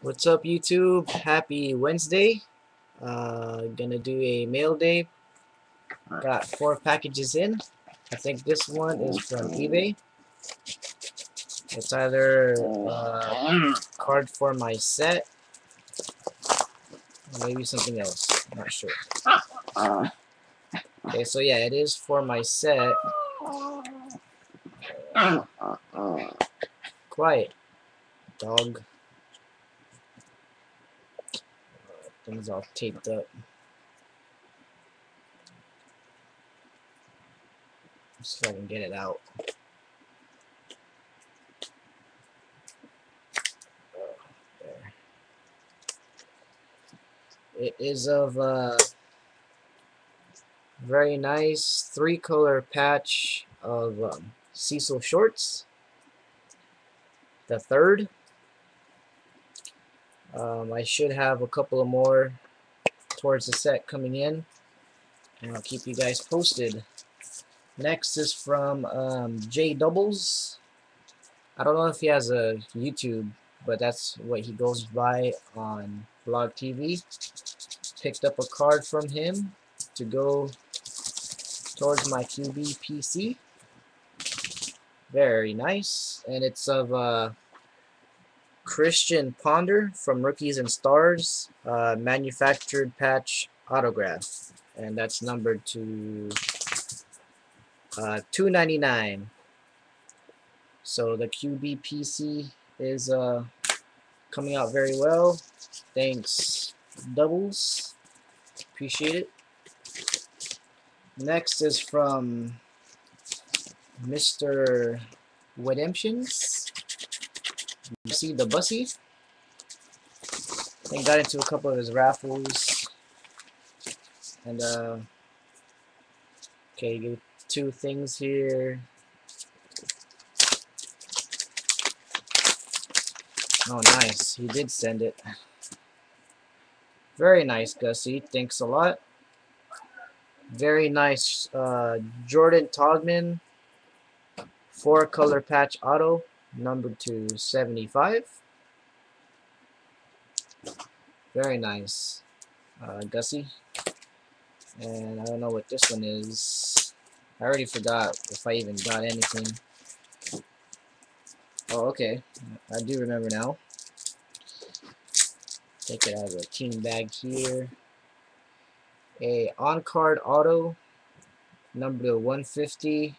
What's up, YouTube? Happy Wednesday. Gonna do a mail day. Got 4 packages in. I think this one is from eBay. It's either a card for my set or maybe something else. I'm not sure. Okay, so yeah, it is for my set. Quiet, dog. Things all taped up. See if I can get it out. There. It is of very nice 3-color patch of Cecil shorts. The third. I should have a couple of more towards the set coming in, and I'll keep you guys posted. Next is from J Doubles. I don't know if he has a YouTube, but that's what he goes by on Blog TV. Picked up a card from him to go towards my QB PC. Very nice, and it's of Christian Ponder from Rookies and Stars, manufactured patch autograph, and that's numbered to $2.99. So the QB PC is coming out very well. Thanks, Doubles. Appreciate it. Next is from Mr. Redemptions. You see the Bussy? I got into a couple of his raffles, and okay, get 2 things here. Oh, nice. He did send it. Very nice, Gussie. Thanks a lot. Very nice Jordan Togman 4-color patch auto, numbered to 75. Very nice, Gussie. And I don't know what this one is. I already forgot if I even got anything. Oh, okay. I do remember now. Take it out of a team bag here. A on-card auto, number to 150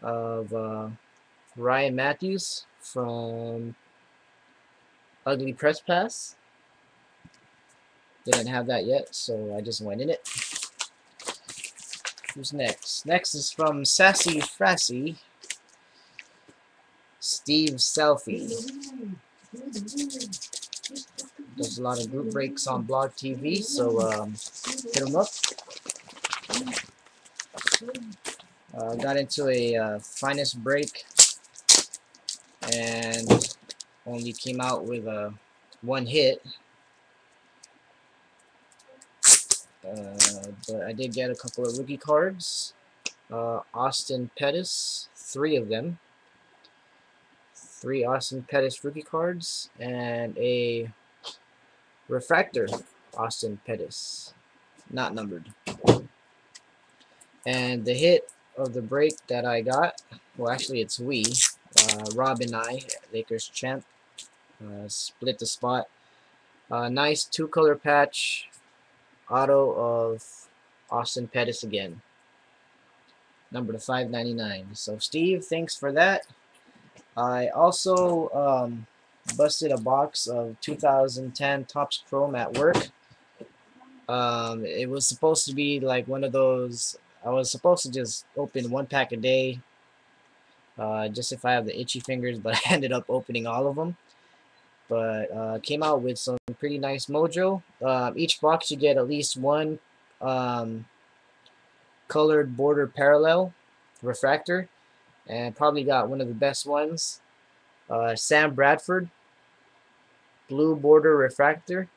of Ryan Matthews from Ugly Press Pass. Didn't have that yet, so I just went in it. Who's next? Next is from Sassy Frassy, Steve Selfie. Does a lot of group breaks on Blog TV, so hit him up. Got into a finest break and only came out with 1 hit. But I did get a couple of rookie cards. Austin Pettis, 3 of them. 3 Austin Pettis rookie cards, and a refractor Austin Pettis, not numbered. And the hit of the break that I got, well, actually it's Rob and I, Lakers champ, split the spot. Nice 2-color patch auto of Austin Pettis again, number to 599. So Steve, thanks for that. I also busted a box of 2010 Topps Chrome at work. It was supposed to be like one of those, I was supposed to just open 1 pack a day, just if I have the itchy fingers, but I ended up opening all of them. But came out with some pretty nice Mojo. Each box you get at least 1 colored border parallel refractor, and probably got one of the best ones, Sam Bradford blue border refractor,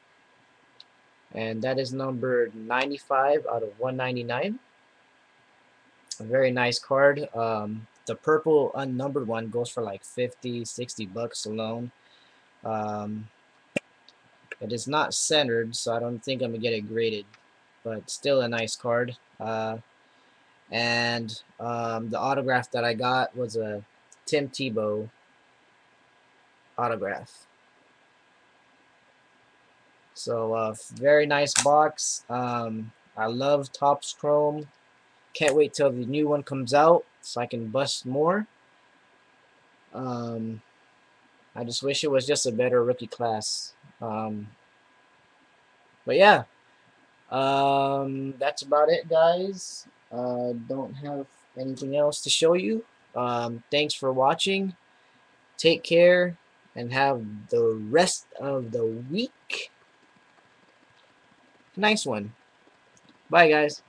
and that is numbered 95 out of 199. A very nice card. The purple unnumbered one goes for like 50-60 bucks alone. It is not centered, so I don't think I'm gonna get it graded, but still a nice card. And the autograph that I got was a Tim Tebow autograph. So very nice box. I love Topps Chrome. Can't wait till the new one comes out so I can bust more. Um, I just wish it was just a better rookie class. Um, but yeah, that's about it, guys. Don't have anything else to show you. Thanks for watching. Take care and have the rest of the week. Nice one. Bye, guys.